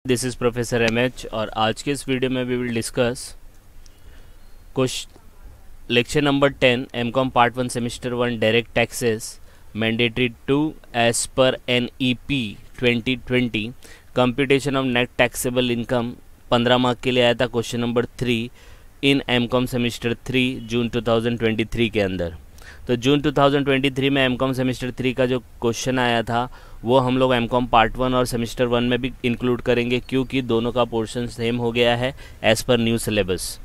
This is professor MH और आज के इस वीडियो में we will discuss lecture number 10 MCOM part 1 semester 1 direct taxes mandatory 2 as per NEP 2020 computation of net taxable income 15 mark के लिए आया था question number 3 in MCOM semester 3 जून 2023 के अंदर। तो जून 2023 में MCOM सेमेस्टर 3 का जो क्वेश्चन आया था वो हम लोग MCOM पार्ट 1 और सेमेस्टर 1 में भी इंक्लूड करेंगे क्योंकि दोनों का पोर्शन सेम हो गया है एज़ पर न्यू सिलेबस।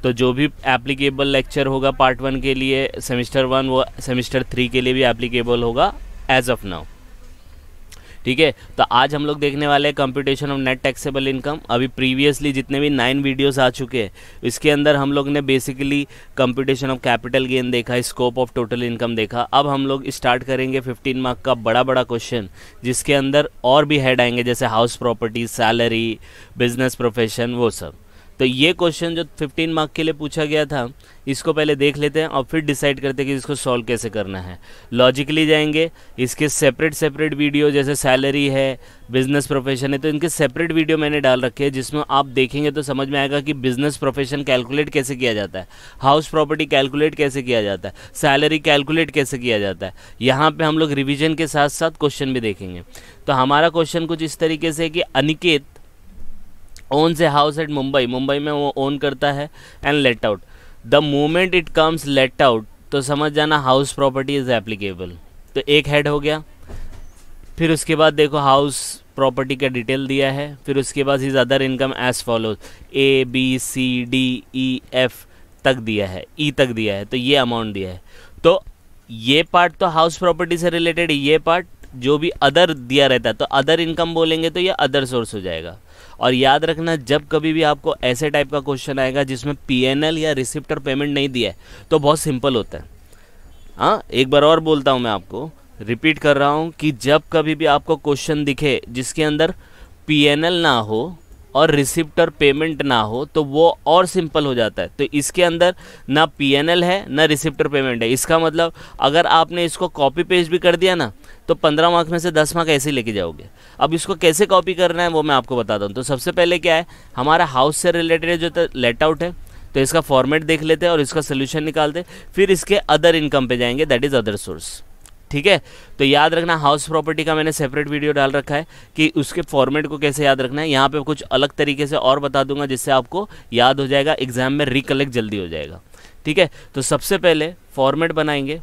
तो जो भी एप्लीकेबल लेक्चर होगा पार्ट 1 के लिए सेमेस्टर 1 वो सेमेस्टर 3 के लिए भी एप्लीकेबल होगा एज ऑफ नाउ। ठीक है, तो आज हम लोग देखने वाले हैं computation of net taxable income. अभी प्रीवियसली जितने भी 9 वीडियोस आ चुके हैं इसके अंदर हम लोग ने basically computation of capital gain देखा, स्कोप ऑफ टोटल इनकम देखा। अब हम लोग स्टार्ट करेंगे 15 मार्क का बड़ा क्वेश्चन जिसके अंदर और भी हेड आएंगे जैसे house property, salary, business profession, वो सब। तो ये क्वेश्चन जो 15 मार्क के लिए पूछा गया था इसको पहले देख लेते हैं और फिर डिसाइड करते हैं कि इसको सॉल्व कैसे करना है। लॉजिकली जाएंगे, इसके सेपरेट वीडियो जैसे सैलरी है, बिजनेस प्रोफेशन है, तो इनके सेपरेट वीडियो मैंने डाल रखे हैं जिसमें आप देखेंगे तो समझ में आएगा कि बिजनेस प्रोफेशन कैलकुलेट कैसे किया जाता है, हाउस प्रॉपर्टी कैलकुलेट कैसे किया जाता है, सैलरी कैलकुलेट कैसे किया जाता है। यहाँ पर हम लोग रिविजन के साथ साथ क्वेश्चन भी देखेंगे। तो हमारा क्वेश्चन कुछ इस तरीके से कि Aniket owns a house at Mumbai में वो ओन करता है and let out the moment it comes let out, तो समझ जाना हाउस प्रॉपर्टी इज एप्लीकेबल। तो एक हेड हो गया। फिर उसके बाद देखो हाउस प्रॉपर्टी का डिटेल दिया है, फिर उसके बाद is other income as follows ABCDEF तक दिया है, E तक दिया है, तो ये अमाउंट दिया है। तो ये पार्ट तो हाउस प्रॉपर्टी से रिलेटेड, ये पार्ट जो भी अदर दिया रहता है तो अदर इनकम बोलेंगे तो ये अदर सोर्स हो जाएगा। और याद रखना जब कभी भी आपको ऐसे टाइप का क्वेश्चन आएगा जिसमें PNL या रिसिप्ट और पेमेंट नहीं दिया है तो बहुत सिंपल होता है। हाँ, एक बार और बोलता हूँ, मैं आपको रिपीट कर रहा हूँ कि जब कभी भी आपको क्वेश्चन दिखे जिसके अंदर PNL ना हो और रिसिप्ट और पेमेंट ना हो तो वो और सिंपल हो जाता है। तो इसके अंदर ना PNL है ना रिसिप्ट और पेमेंट है। इसका मतलब अगर आपने इसको कॉपी पेस्ट भी कर दिया ना तो 15 मार्क्स में से 10 मार्क ऐसे ही लेके जाओगे। अब इसको कैसे कॉपी करना है वो मैं आपको बताता हूँ। तो सबसे पहले क्या है, हमारा हाउस से रिलेटेड जो लेट आउट है तो इसका फॉर्मेट देख लेते हैं और इसका सोल्यूशन निकालते हैं। फिर इसके अदर इनकम पे जाएंगे, दैट इज़ अदर सोर्स। ठीक है, तो याद रखना हाउस प्रॉपर्टी का मैंने सेपरेट वीडियो डाल रखा है कि उसके फॉर्मेट को कैसे याद रखना है। यहाँ पे कुछ अलग तरीके से और बता दूंगा जिससे आपको याद हो जाएगा, एग्जाम में रिकलेक्ट जल्दी हो जाएगा। ठीक है, तो सबसे पहले फॉर्मेट बनाएंगे।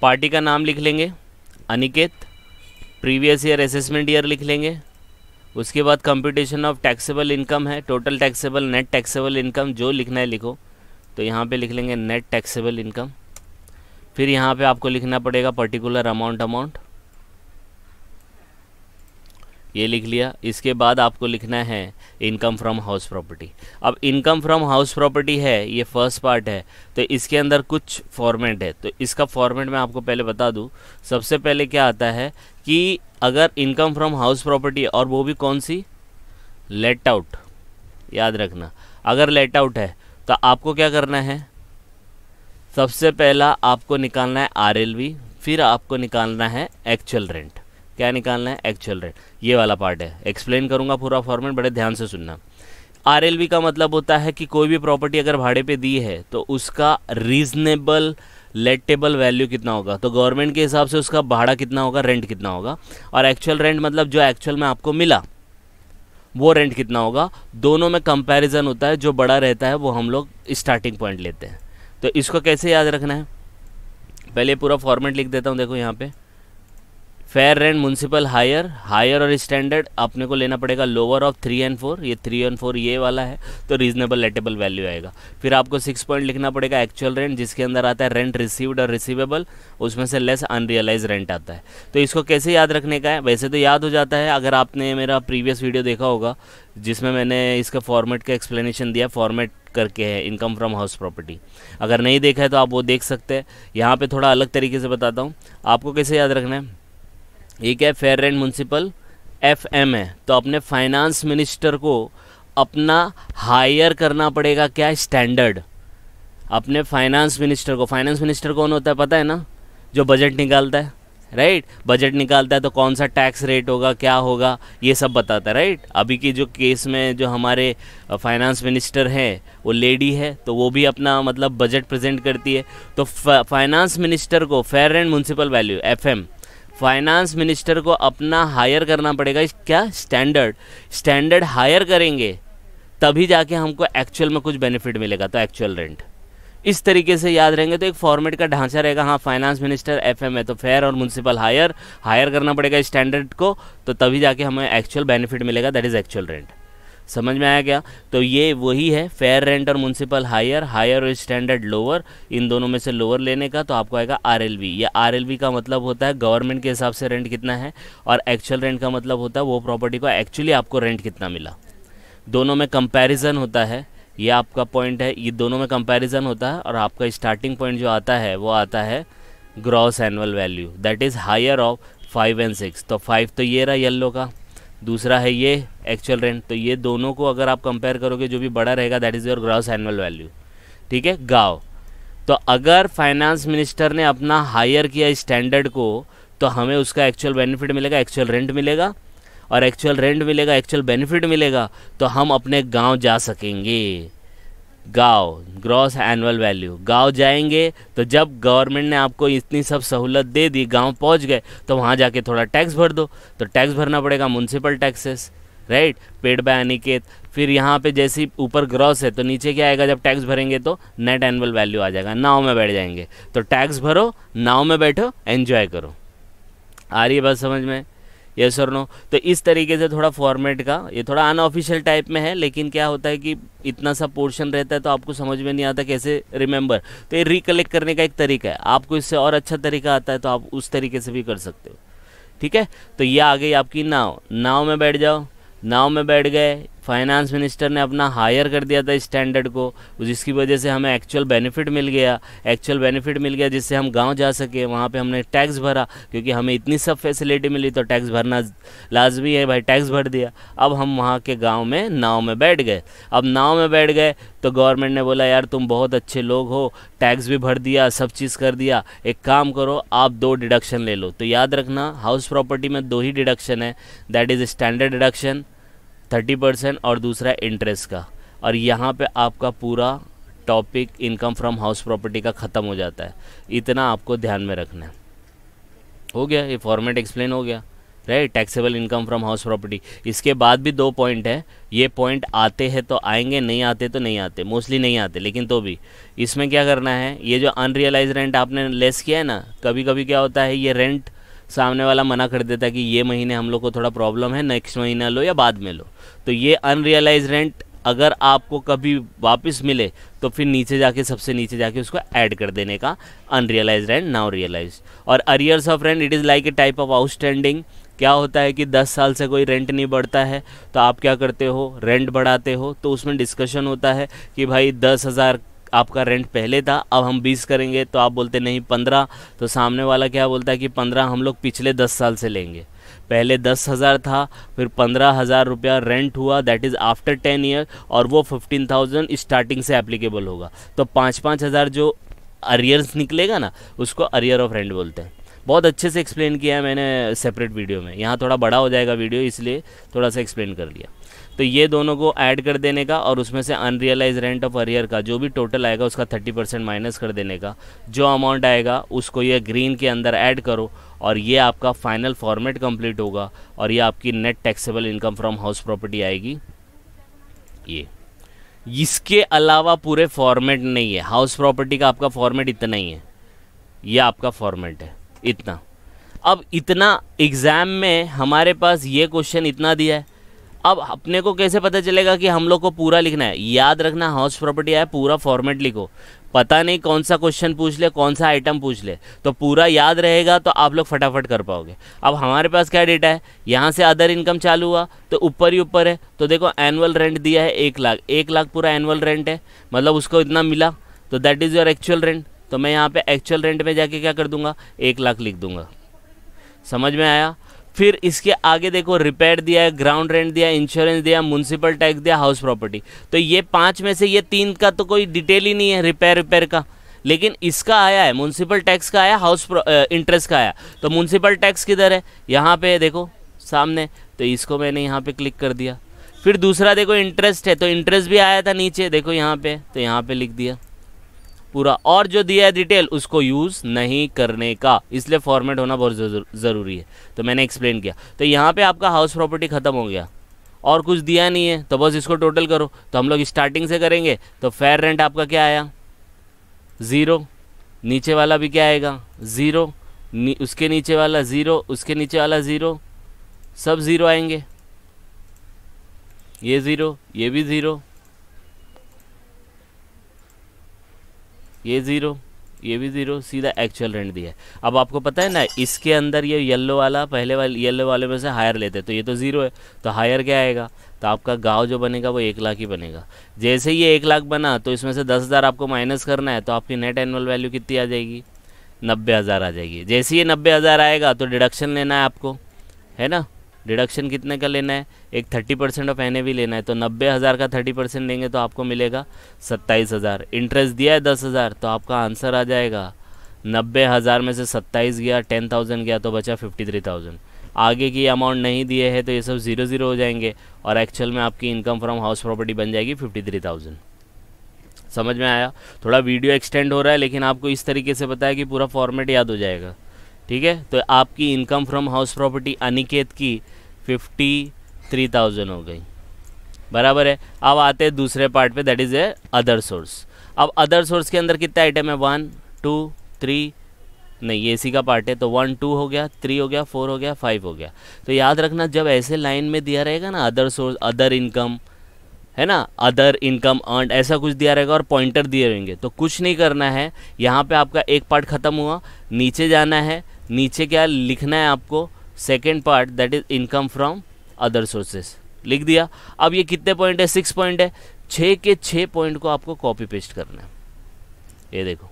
पार्टी का नाम लिख लेंगे Aniket, previous year assessment year लिख लेंगे। उसके बाद कंप्यूटेशन ऑफ टैक्सेबल इनकम है, total taxable, net taxable income, जो लिखना है लिखो। तो यहाँ पे लिख लेंगे नेट टैक्सेबल इनकम। फिर यहाँ पे आपको लिखना पड़ेगा पर्टिकुलर अमाउंट, ये लिख लिया। इसके बाद आपको लिखना है इनकम फ्रॉम हाउस प्रॉपर्टी। अब इनकम फ्रॉम हाउस प्रॉपर्टी है, ये फर्स्ट पार्ट है, तो इसके अंदर कुछ फॉर्मेट है। तो इसका फॉर्मेट मैं आपको पहले बता दूं। सबसे पहले क्या आता है कि अगर इनकम फ्रॉम हाउस प्रॉपर्टी और वो भी कौन सी, लेट आउट, याद रखना अगर लेट आउट है तो आपको क्या करना है, सबसे पहला आपको निकालना है RLV, फिर आपको निकालना है एक्चुअल रेंट। क्या निकालना है, एक्चुअल रेट। ये वाला पार्ट है, एक्सप्लेन करूंगा पूरा फॉर्मेट, बड़े ध्यान से सुनना। RLV का मतलब होता है कि कोई भी प्रॉपर्टी अगर भाड़े पे दी है तो उसका रीजनेबल लेटेबल वैल्यू कितना होगा, तो गवर्नमेंट के हिसाब से उसका भाड़ा कितना होगा, रेंट कितना होगा। और एक्चुअल रेंट मतलब जो एक्चुअल में आपको मिला वो रेंट कितना होगा। दोनों में कंपैरिजन होता है, जो बड़ा रहता है वो हम लोग स्टार्टिंग पॉइंट लेते हैं। तो इसको कैसे याद रखना है, पहले पूरा फॉर्मेट लिख देता हूँ। देखो यहाँ पे फेयर रेंट, म्यूनसिपल हायर और स्टैंडर्ड अपने को लेना पड़ेगा लोअर ऑफ 3 और 4, ये 3 और 4 ये वाला है, तो रीजनेबल लेटेबल वैल्यू आएगा। फिर आपको 6 पॉइंट लिखना पड़ेगा एक्चुअल रेंट, जिसके अंदर आता है रेंट रिसीव्ड और रिसीवेबल, उसमें से लेस अनरियलाइज रेंट आता है। तो इसको कैसे याद रखने का है, वैसे तो याद हो जाता है अगर आपने मेरा प्रीवियस वीडियो देखा होगा जिसमें मैंने इसका फॉर्मेट का एक्सप्लेनेशन दिया, फॉर्मेट करके है इनकम फ्रॉम हाउस प्रॉपर्टी। अगर नहीं देखा है तो आप वो देख सकते हैं। यहाँ पे थोड़ा अलग तरीके से बताता हूँ आपको कैसे याद रखना है। ये क्या है, फेयर रेंट म्यूनसिपल FM है, तो अपने फाइनेंस मिनिस्टर को अपना हायर करना पड़ेगा क्या, स्टैंडर्ड। अपने फाइनेंस मिनिस्टर को, फाइनेंस मिनिस्टर कौन होता है पता है ना, जो बजट निकालता राइट। बजट निकालता है तो कौन सा टैक्स रेट होगा, क्या होगा, ये सब बताता है, राइट। अभी की जो केस में जो हमारे फाइनेंस मिनिस्टर हैं वो लेडी है, तो वो भी अपना मतलब बजट प्रेजेंट करती है। तो फाइनेंस मिनिस्टर को fair and municipal value FM, finance minister को अपना हायर करना पड़ेगा, क्या स्टैंडर्ड हायर करेंगे तभी जाके हमको एक्चुअल में कुछ बेनिफिट मिलेगा, तो एक्चुअल रेंट। इस तरीके से याद रहेंगे तो एक फॉर्मेट का ढांचा रहेगा। हाँ, फाइनेंस मिनिस्टर एफएम है तो फेयर और म्युनिसिपल हायर करना पड़ेगा स्टैंडर्ड को, तो तभी जाके हमें एक्चुअल बेनिफिट मिलेगा, दैट इज़ एक्चुअल रेंट। समझ में आया क्या? तो ये वही है, फेयर रेंट और म्युनिसिपल हायर और स्टैंडर्ड लोअर, इन दोनों में से लोअर लेने का तो आपको आएगा आरएलवी। या आरएलवी का मतलब होता है गवर्नमेंट के हिसाब से रेंट कितना है, और एक्चुअल रेंट का मतलब होता है वो प्रॉपर्टी को एक्चुअली आपको रेंट कितना मिला। दोनों में कंपैरिजन होता है, ये आपका पॉइंट है, ये दोनों में कंपैरिजन होता है, और आपका स्टार्टिंग पॉइंट जो आता है वो आता है gross annual value, that is higher of 5 और 6। तो 5 तो ये रहा येलो का, दूसरा है ये एक्चुअल रेंट, तो ये दोनों को अगर आप कंपेयर करोगे जो भी बड़ा रहेगा that is your gross annual value. ठीक है, गाँव। तो अगर फाइनेंस मिनिस्टर ने अपना हायर किया स्टैंडर्ड को, तो हमें उसका एक्चुअल बेनिफिट मिलेगा, एक्चुअल रेंट मिलेगा, और एक्चुअल रेंट मिलेगा, एक्चुअल बेनिफिट मिलेगा, तो हम अपने गांव जा सकेंगे। गांव ग्रॉस एनुअल वैल्यू, गांव जाएंगे तो जब गवर्नमेंट ने आपको इतनी सब सहूलत दे दी, गांव पहुंच गए, तो वहां जाके थोड़ा टैक्स भर दो, तो टैक्स भरना पड़ेगा municipal taxes, right, paid by Aniket. फिर यहाँ पे जैसे ऊपर ग्रॉस है तो नीचे क्या आएगा, जब टैक्स भरेंगे तो नेट एनुअल वैल्यू आ जाएगा, नाव में बैठ जाएंगे। तो टैक्स भरो, नाव में बैठो, एंजॉय करो। आ रही है बात समझ में? यस और नो? तो इस तरीके से थोड़ा फॉर्मेट का, ये थोड़ा अनऑफिशियल टाइप में है, लेकिन क्या होता है कि इतना सा पोर्शन रहता है तो आपको समझ में नहीं आता कैसे रिमेंबर, तो ये रिकलेक्ट करने का एक तरीका है। आपको इससे और अच्छा तरीका आता है तो आप उस तरीके से भी कर सकते हो। ठीक है, तो ये आ गई आपकी नाव में बैठ जाओ। नाव में बैठ गए, फाइनेंस मिनिस्टर ने अपना हायर कर दिया था स्टैंडर्ड को, जिसकी वजह से हमें एक्चुअल बेनिफिट मिल गया, जिससे हम गांव जा सके। वहाँ पे हमने टैक्स भरा, क्योंकि हमें इतनी सब फैसिलिटी मिली तो टैक्स भरना लाजमी है भाई, टैक्स भर दिया। अब हम वहाँ के गांव में नाव में बैठ गए। अब नाव में बैठ गए तो गवर्नमेंट ने बोला यार तुम बहुत अच्छे लोग हो, टैक्स भी भर दिया, सब चीज़ कर दिया, एक काम करो आप 2 डिडक्शन ले लो। तो याद रखना, हाउस प्रॉपर्टी में 2 ही डिडक्शन है, दैट इज़ स्टैंडर्ड डिडक्शन 30% और दूसरा इंटरेस्ट का। और यहाँ पे आपका पूरा topic income from house property का ख़त्म हो जाता है। इतना आपको ध्यान में रखना है। हो गया, ये फॉर्मेट एक्सप्लेन हो गया, right. Taxable income from house property. इसके बाद भी 2 पॉइंट है, ये पॉइंट आते हैं तो आएंगे, नहीं आते तो नहीं आते, मोस्टली नहीं आते, लेकिन तो भी इसमें क्या करना है, ये जो अनरियलाइज रेंट आपने लेस किया है ना, कभी कभी क्या होता है ये रेंट सामने वाला मना कर देता है कि ये महीने हम लोग को थोड़ा प्रॉब्लम है, नेक्स्ट महीना लो या बाद में लो। तो ये अनरियलाइज रेंट अगर आपको कभी वापस मिले तो फिर नीचे जाके, सबसे नीचे जाके उसको ऐड कर देने का, अनरियलाइज रेंट नाउ रियलाइज। और arrears of rent, it is like a type of outstanding. क्या होता है कि 10 साल से कोई रेंट नहीं बढ़ता है तो आप क्या करते हो, रेंट बढ़ाते हो। तो उसमें डिस्कशन होता है कि भाई 10,000 आपका रेंट पहले था, अब हम 20 करेंगे, तो आप बोलते नहीं 15, तो सामने वाला क्या बोलता है कि 15 हम लोग पिछले 10 साल से लेंगे। पहले 10,000 था, फिर 15,000 रुपया रेंट हुआ, दैट इज़ आफ्टर 10 ईयर, और वो 15,000 स्टार्टिंग से एप्लीकेबल होगा। तो 5-5 हज़ार जो अरियर्स निकलेगा ना, उसको अरियर ऑफ रेंट बोलते हैं। बहुत अच्छे से एक्सप्लेन किया है मैंने सेपरेट वीडियो में, यहाँ थोड़ा बड़ा हो जाएगा वीडियो, इसलिए थोड़ा सा एक्सप्लेन कर लिया। तो ये दोनों को ऐड कर देने का, और उसमें से अनरियलाइज रेंट ऑफ अरियर का जो भी टोटल आएगा उसका 30% माइनस कर देने का। जो अमाउंट आएगा उसको ये ग्रीन के अंदर ऐड करो, और ये आपका फाइनल फॉर्मेट कंप्लीट होगा, और ये आपकी net taxable income from house property आएगी। ये इसके अलावा पूरे फॉर्मेट नहीं है, हाउस प्रॉपर्टी का आपका फॉर्मेट इतना ही है, ये आपका फॉर्मेट है इतना। अब इतना एग्ज़ाम में हमारे पास ये क्वेश्चन इतना दिया है, अब अपने को कैसे पता चलेगा कि हम लोग को पूरा लिखना है? याद रखना, हाउस प्रॉपर्टी आया पूरा फॉर्मेट लिखो, पता नहीं कौन सा क्वेश्चन पूछ ले, कौन सा आइटम पूछ ले, तो पूरा याद रहेगा तो आप लोग फटाफट कर पाओगे। अब हमारे पास क्या डेटा है, यहाँ से अदर इनकम चालू हुआ तो ऊपर ही ऊपर है, तो देखो एनुअल रेंट दिया है 1 लाख, 1 लाख पूरा एनुअल रेंट है, मतलब उसको इतना मिला, तो that is your actual rent. तो मैं यहाँ पे एक्चुअल रेंट में जाके क्या कर दूंगा, 1 लाख लिख दूंगा। समझ में आया? फिर इसके आगे देखो, रिपेयर दिया है, ग्राउंड रेंट दिया, इंश्योरेंस दिया, म्युनिसिपल टैक्स दिया, हाउस प्रॉपर्टी। तो ये 5 में से ये 3 का तो कोई डिटेल ही नहीं है, रिपेयर का, लेकिन इसका आया है, म्युनिसिपल टैक्स का आया, हाउस इंटरेस्ट का आया। तो म्युनिसिपल टैक्स किधर है, यहाँ पे देखो सामने, तो इसको मैंने यहाँ पे क्लिक कर दिया। फिर दूसरा देखो इंटरेस्ट है, तो इंटरेस्ट भी आया था नीचे देखो यहाँ पे, तो यहाँ पे लिख दिया पूरा, और जो दिया है डिटेल उसको यूज़ नहीं करने का, इसलिए फॉर्मेट होना बहुत ज़रूरी है। तो मैंने एक्सप्लेन किया। तो यहाँ पे आपका हाउस प्रॉपर्टी ख़त्म हो गया और कुछ दिया नहीं है, तो बस इसको टोटल करो। तो हम लोग स्टार्टिंग से करेंगे, तो फेयर रेंट आपका क्या आया 0, नीचे वाला भी क्या आएगा 0, उसके नीचे वाला 0, उसके नीचे वाला 0, सब 0 आएंगे, ये 0, ये भी 0, ये 0, ये भी 0, सीधा एक्चुअल रेंट दिया है। अब आपको पता है ना, इसके अंदर ये येलो वाला पहले वाले येलो वाले में से हायर लेते, तो ये तो 0 है, तो हायर क्या आएगा, तो आपका गांव जो बनेगा वो 1 लाख ही बनेगा। जैसे ही ये 1 लाख बना, तो इसमें से 10,000 आपको माइनस करना है, तो आपकी नेट एनुअल वैल्यू कितनी आ जाएगी 90,000 आ जाएगी। जैसे ये 90,000 आएगा तो डिडक्शन लेना है आपको, है ना, डिडक्शन कितने का लेना है, एक 30% ऑफ NAV लेना है। तो 90,000 का 30% लेंगे तो आपको मिलेगा 27,000। इंटरेस्ट दिया है 10,000, तो आपका आंसर आ जाएगा 90,000 में से 27 गया, 10,000 गया, तो बचा 53,000। आगे की अमाउंट नहीं दिए है तो ये सब 0 हो जाएंगे, और एक्चुअल में आपकी इनकम फ्रॉम हाउस प्रॉपर्टी बन जाएगी 53,000। समझ में आया? थोड़ा वीडियो एक्सटेंड हो रहा है, लेकिन आपको इस तरीके से बताया कि पूरा फॉर्मेट याद हो जाएगा। ठीक है, तो आपकी income from house property Aniket की 53,000 हो गई, बराबर है। अब आते हैं दूसरे पार्ट पे, that is a other source. अब अदर सोर्स के अंदर कितने आइटम है, 1 2 3, नहीं ये इसी का पार्ट है, तो 1 2 हो गया, 3 हो गया, 4 हो गया, 5 हो गया। तो याद रखना, जब ऐसे लाइन में दिया रहेगा ना अदर सोर्स, अदर इनकम, है ना, अदर इनकम अर्न, ऐसा कुछ दिया रहेगा और पॉइंटर दिए रहेंगे, तो कुछ नहीं करना है। यहाँ पे आपका एक पार्ट ख़त्म हुआ, नीचे जाना है, नीचे क्या लिखना है आपको, second part that is income from other sources, लिख दिया। अब ये कितने पॉइंट है, 6 पॉइंट है, 6 के 6 पॉइंट को आपको कॉपी पेस्ट करना है। ये देखो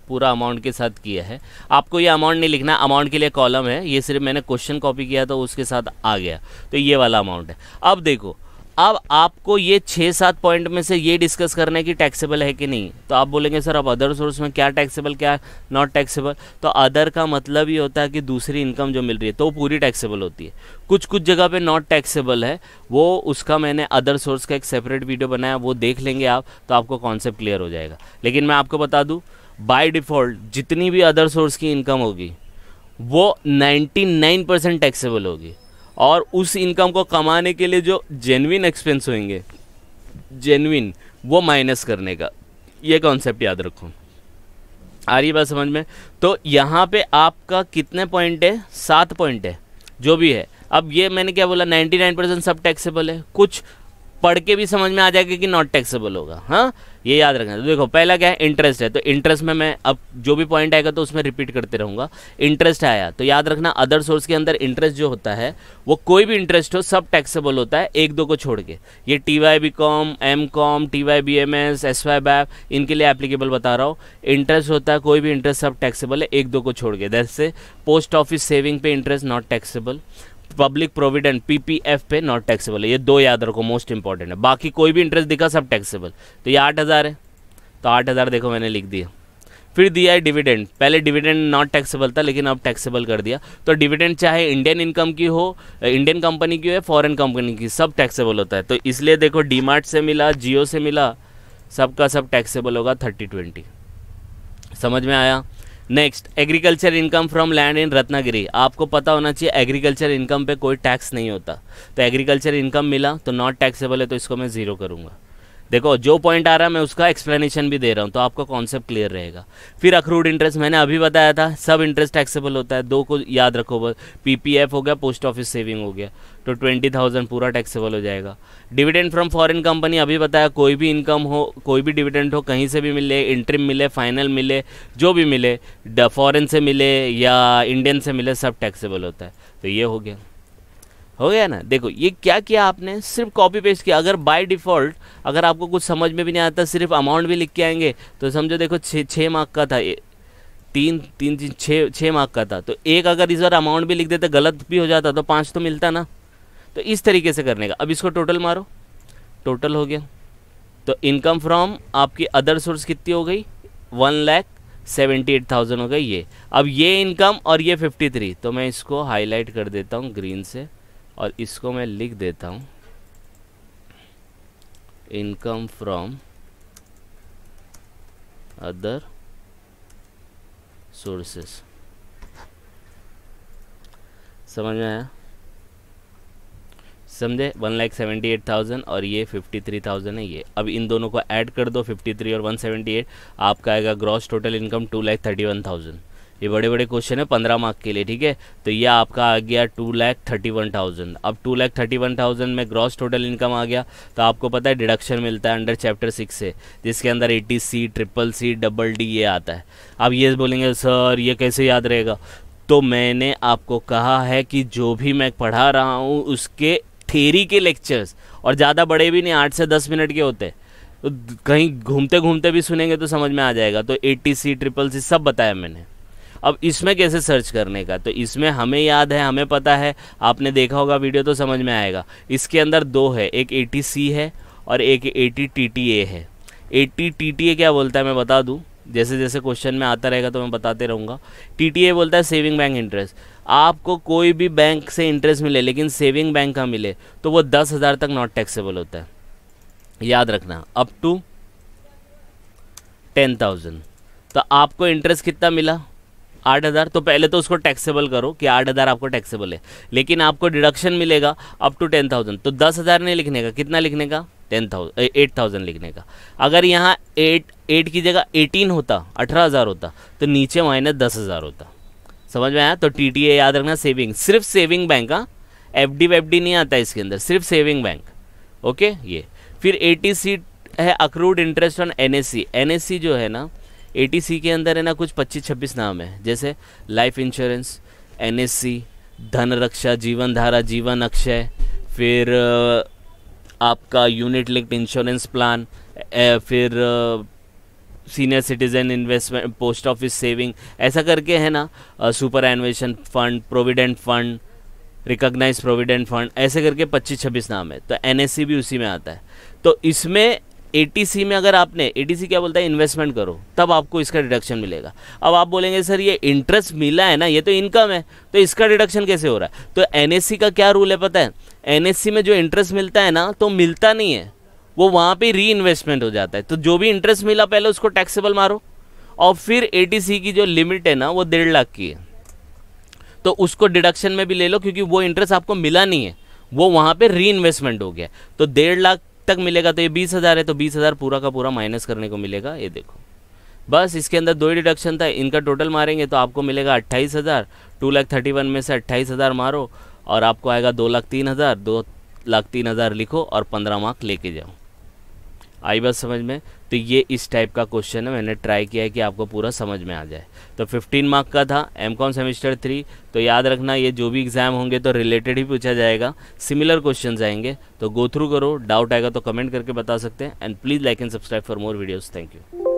पूरा अमाउंट के साथ किया है। आपको ये अमाउंट नहीं लिखना, अमाउंट के लिए कॉलम है, ये सिर्फ मैंने क्वेश्चन कॉपी किया तो उसके साथ आ गया, तो ये वाला अमाउंट है। अब देखो, अब आपको ये 6-7 पॉइंट में से ये डिस्कस करना है कि टैक्सेबल है कि नहीं। तो आप बोलेंगे सर अब अदर सोर्स में क्या टैक्सेबल क्या नॉट टैक्सेबल, तो अदर का मतलब ही होता है कि दूसरी इनकम जो मिल रही है तो पूरी टैक्सेबल होती है। कुछ कुछ जगह पे नॉट टैक्सेबल है, वो उसका मैंने अदर सोर्स का एक सेपरेट वीडियो बनाया, वो देख लेंगे आप, तो आपको कॉन्सेप्ट क्लियर हो जाएगा। लेकिन मैं आपको बता दूँ, बाय डिफ़ॉल्ट जितनी भी अदर सोर्स की इनकम होगी वो 99% टैक्सेबल होगी, और उस इनकम को कमाने के लिए जो जेन्युइन एक्सपेंस होंगे, जेन्युइन, वो माइनस करने का, ये कॉन्सेप्ट याद रखो। आ रही बात समझ में? तो यहाँ पे आपका कितने पॉइंट है, 7 पॉइंट है, जो भी है। अब ये मैंने क्या बोला, 99% सब टैक्सेबल है, कुछ पढ़ के भी समझ में आ जाएगा कि नॉट टैक्सेबल होगा। हाँ, ये याद रखना। तो देखो पहला क्या है, इंटरेस्ट है, तो इंटरेस्ट में मैं अब जो भी पॉइंट आएगा तो उसमें रिपीट करते रहूँगा। इंटरेस्ट आया तो याद रखना, अदर सोर्स के अंदर इंटरेस्ट जो होता है वो कोई भी इंटरेस्ट हो सब टैक्सेबल होता है, 1-2 को छोड़ के। ये TY BCom, MCom, TY BMS, SY BAP, इनके लिए एप्लीकेबल बता रहा हूँ। इंटरेस्ट होता है कोई भी इंटरेस्ट सब टैक्सेबल है, 1-2 को छोड़ के। जैसे पोस्ट ऑफिस सेविंग पे interest not taxable, public provident PPF पे नॉट टैक्सेबल है, ये 2 याद रखो, मोस्ट इंपॉर्टेंट है। बाकी कोई भी इंटरेस्ट दिखा सब टैक्सेबल। तो ये 8,000 है, तो 8,000 देखो मैंने लिख दिया। फिर दिया है डिविडेंड, पहले डिविडेंड नॉट टैक्सेबल था लेकिन अब टैक्सेबल कर दिया। तो डिविडेंड चाहे इंडियन इनकम की हो, इंडियन कंपनी की हो या फॉरेन कंपनी की, सब टैक्सेबल होता है। तो इसलिए देखो डीमार्ट से मिला, जियो से मिला, सबका सब टैक्सेबल होगा 30-20। समझ में आया? Next, agriculture income from land in Ratnagiri. आपको पता होना चाहिए एग्रीकल्चर इनकम पे कोई टैक्स नहीं होता, तो एग्रीकल्चर इनकम मिला तो नॉट टैक्सेबल है, तो इसको मैं 0 करूँगा। देखो जो पॉइंट आ रहा है मैं उसका एक्सप्लेनेशन भी दे रहा हूँ, तो आपका कॉन्सेप्ट क्लियर रहेगा। फिर अक्रूड इंटरेस्ट मैंने अभी बताया था, सब इंटरेस्ट टैक्सेबल होता है, 2 को याद रखो बस। PPF हो गया, पोस्ट ऑफिस सेविंग हो गया, तो 20,000 पूरा टैक्सेबल हो जाएगा। डिविडेंड फ्रॉम फॉरेन कंपनी अभी बताया, कोई भी इनकम हो, कोई भी डिविडेंड हो, कहीं से भी मिले, इंटरिम मिले, फाइनल मिले, जो भी मिले, फॉरेन से मिले या इंडियन से मिले, सब टैक्सेबल होता है। तो ये हो गया ना। देखो ये क्या किया आपने, सिर्फ कॉपी पेस्ट किया। अगर बाय डिफ़ॉल्ट अगर आपको कुछ समझ में भी नहीं आता, सिर्फ अमाउंट भी लिख के आएंगे, तो समझो देखो 6 मार्क का था, 6 मार्क का था, तो एक अगर इस बार अमाउंट भी लिख देते, गलत भी हो जाता तो 5 तो मिलता ना। तो इस तरीके से करने का। अब इसको टोटल मारो, टोटल हो गया तो इनकम फ्रॉम आपकी अदर सोर्स कितनी हो गई, 1,78,000 हो गई ये। अब ये इनकम और ये 53, तो मैं इसको हाईलाइट कर देता हूँ ग्रीन से और इसको मैं लिख देता हूँ इनकम फ्रॉम अदर सोर्सेस। समझ में आया? समझे? 1,78,000 और ये 53,000 है ये। अब इन दोनों को ऐड कर दो, 53 और 178, आपका आएगा ग्रॉस टोटल इनकम 2,31,000। ये बड़े बड़े क्वेश्चन है 15 मार्क के लिए, ठीक है। तो ये आपका आ गया 2,31,000। अब 2,31,000 में ग्रॉस टोटल इनकम आ गया, तो आपको पता है डिडक्शन मिलता है अंडर चैप्टर 6 से, जिसके अंदर 80C, CCC, DD ये आता है। अब ये बोलेंगे सर ये कैसे याद रहेगा, तो मैंने आपको कहा है कि जो भी मैं पढ़ा रहा हूँ उसके थ्योरी के लेक्चर्स, और ज़्यादा बड़े भी नहीं, 8 से 10 मिनट के होते हैं, तो कहीं घूमते घूमते भी सुनेंगे तो समझ में आ जाएगा। तो 80C, CCC सब बताया मैंने। अब इसमें कैसे सर्च करने का, तो इसमें हमें याद है, हमें पता है, आपने देखा होगा वीडियो तो समझ में आएगा। इसके अंदर दो है, एक 80C है और एक 80TTA है। 80TTA क्या बोलता है मैं बता दूं, जैसे जैसे क्वेश्चन में आता रहेगा तो मैं बताते रहूँगा। TTA बोलता है सेविंग बैंक इंटरेस्ट। आपको कोई भी बैंक से इंटरेस्ट मिले लेकिन सेविंग बैंक का मिले तो वो 10,000 तक नॉट टैक्सेबल होता है, याद रखना, अप टू 10,000। तो आपको इंटरेस्ट कितना मिला, 8,000। तो पहले तो उसको टैक्सेबल करो कि 8,000 आपको टैक्सेबल है, लेकिन आपको डिडक्शन मिलेगा अप टू 10,000। तो 10,000 नहीं लिखने का, कितना लिखने का, 8,000 लिखने का। अगर यहाँ 8 की जगह 18 होता, 18,000 होता, तो नीचे माइनस 10,000 होता। समझ में आया? तो TTA याद रखना, सेविंग, सिर्फ सेविंग बैंक का, FD वेफडी नहीं आता इसके अंदर, सिर्फ सेविंग बैंक। ओके ये। फिर 80C है accrued interest on NSC। NSC जो है ना, 80C के अंदर है ना कुछ 25-26 नाम है, जैसे लाइफ इंश्योरेंस, NSC, धन रक्षा, जीवन धारा, जीवन अक्षय, फिर आपका यूनिट लिंक्ड इंश्योरेंस प्लान, फिर senior citizen investment, post office saving, ऐसा करके है ना, superannuation fund, provident fund, recognised provident fund, ऐसे करके 25-26 नाम है। तो NSC भी उसी में आता है। तो इसमें 80C में अगर आपने, 80C क्या बोलता है, इन्वेस्टमेंट करो, तब आपको इसका डिडक्शन मिलेगा। अब आप बोलेंगे सर ये इंटरेस्ट मिला है ना, ये तो इनकम है, तो इसका डिडक्शन कैसे हो रहा है? तो NSC का क्या रूल है पता है? NSC में जो इंटरेस्ट मिलता है ना, तो मिलता नहीं है, वो वहाँ पे री इन्वेस्टमेंट हो जाता है। तो जो भी इंटरेस्ट मिला पहले उसको टैक्सेबल मारो, और फिर 80C की जो लिमिट है ना वो 1.5 लाख की है, तो उसको डिडक्शन में भी ले लो, क्योंकि वो इंटरेस्ट आपको मिला नहीं है, वो वहाँ पे री इन्वेस्टमेंट हो गया। तो 1.5 लाख तक मिलेगा, तो ये 20,000 है, तो 20,000 पूरा का पूरा माइनस करने को मिलेगा। ये देखो, बस इसके अंदर 2 ही डिडक्शन था, इनका टोटल मारेंगे तो आपको मिलेगा 28,000। 2,31,000 में से 28,000 मारो और आपको आएगा 2,03,000। 2,03,000 लिखो और 15 मार्क लेके जाओ। आई बात समझ में? तो ये इस टाइप का क्वेश्चन है, मैंने ट्राई किया है कि आपको पूरा समझ में आ जाए। तो 15 मार्क का था MCOM सेमेस्टर 3। तो याद रखना, ये जो भी एग्जाम होंगे तो रिलेटेड ही पूछा जाएगा, सिमिलर क्वेश्चंस आएंगे, तो गो थ्रू करो। डाउट आएगा तो कमेंट करके बता सकते हैं। And please like and subscribe for more videos. Thank you.